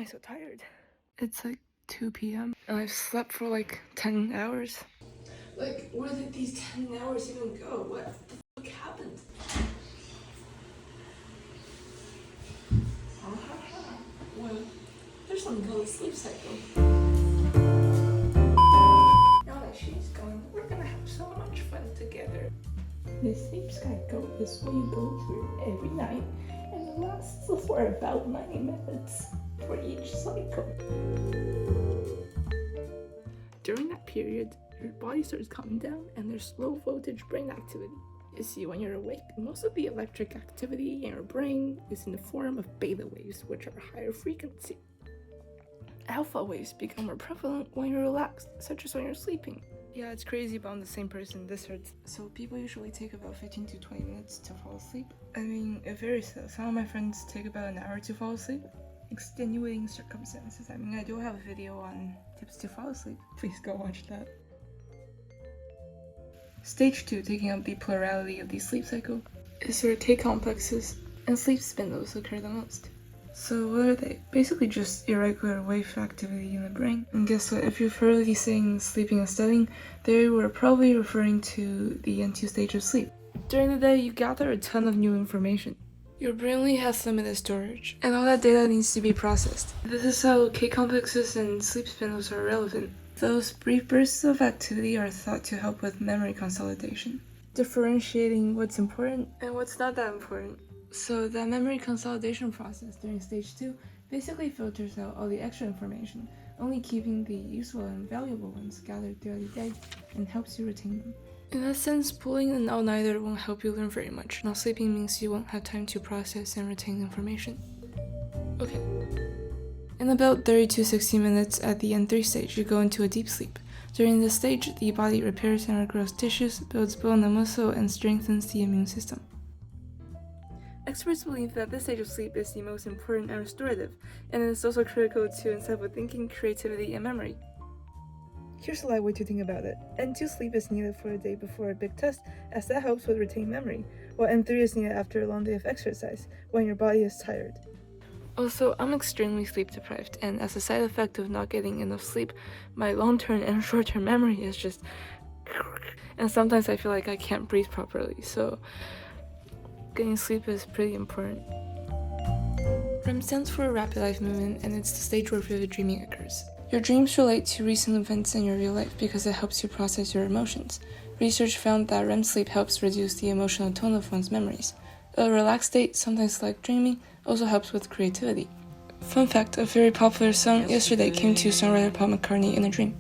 I so tired? It's like 2 p.m. and I've slept for like 10 hours. Like, where did these 10 hours even go? What the fuck happened? Well, there's something called a sleep cycle. Now that she's gone, we're gonna have so much fun together. The sleep cycle is what you go through every night, and it lasts for about 90 minutes for each cycle. During that period, your body starts calming down and there's low voltage brain activity. You see, when you're awake, most of the electric activity in your brain is in the form of beta waves, which are higher frequency. Alpha waves become more prevalent when you're relaxed, such as when you're sleeping. Yeah, it's crazy, but I'm the same person. This hurts. So people usually take about 15 to 20 minutes to fall asleep. I mean, it varies though. Some of my friends take about an hour to fall asleep. Extenuating circumstances. I mean, I do have a video on tips to fall asleep. Please go watch that. Stage 2, taking up the plurality of the sleep cycle, is where K complexes and sleep spindles occur the most. So what are they? Basically just irregular wave activity in the brain. And guess what? If you've heard of these sayings, sleeping and studying, they were probably referring to the N2 stage of sleep. During the day, you gather a ton of new information. Your brain only has limited storage, and all that data needs to be processed. This is how K complexes and sleep spindles are relevant. Those brief bursts of activity are thought to help with memory consolidation, differentiating what's important and what's not that important. So that memory consolidation process during stage 2 basically filters out all the extra information, only keeping the useful and valuable ones gathered throughout the day, and helps you retain them. In that sense, pulling an all-nighter won't help you learn very much. Not sleeping means you won't have time to process and retain information. Okay. In about 30 to 60 minutes at the N3 stage, you go into a deep sleep. During this stage, the body repairs and regrows tissues, builds bone and muscle, and strengthens the immune system. Experts believe that this stage of sleep is the most important and restorative, and it is also critical to insightful thinking, creativity, and memory. Here's a light way to think about it. N2 sleep is needed for a day before a big test, as that helps with retained memory, while N3 is needed after a long day of exercise, when your body is tired. Also, I'm extremely sleep deprived, and as a side effect of not getting enough sleep, my long-term and short-term memory is just... and sometimes I feel like I can't breathe properly, so getting sleep is pretty important. REM stands for Rapid Eye Movement, and it's the stage where vivid dreaming occurs. Your dreams relate to recent events in your real life because it helps you process your emotions. Research found that REM sleep helps reduce the emotional tone of one's memories. A relaxed state, sometimes like dreaming, also helps with creativity. Fun fact, a very popular song yesterday came to songwriter Paul McCartney in a dream.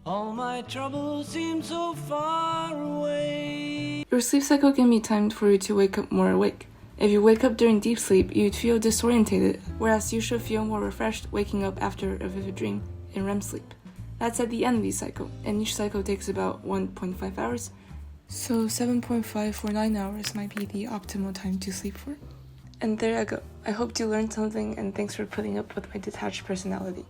All my troubles seem so far away. Your sleep cycle can be timed for you to wake up more awake. If you wake up during deep sleep, you'd feel disorientated, whereas you should feel more refreshed waking up after a vivid dream in REM sleep. That's at the end of the cycle, and each cycle takes about 1.5 hours, so 7.5 or 9 hours might be the optimal time to sleep for. And there I go. I hope you learned something, and thanks for putting up with my detached personality.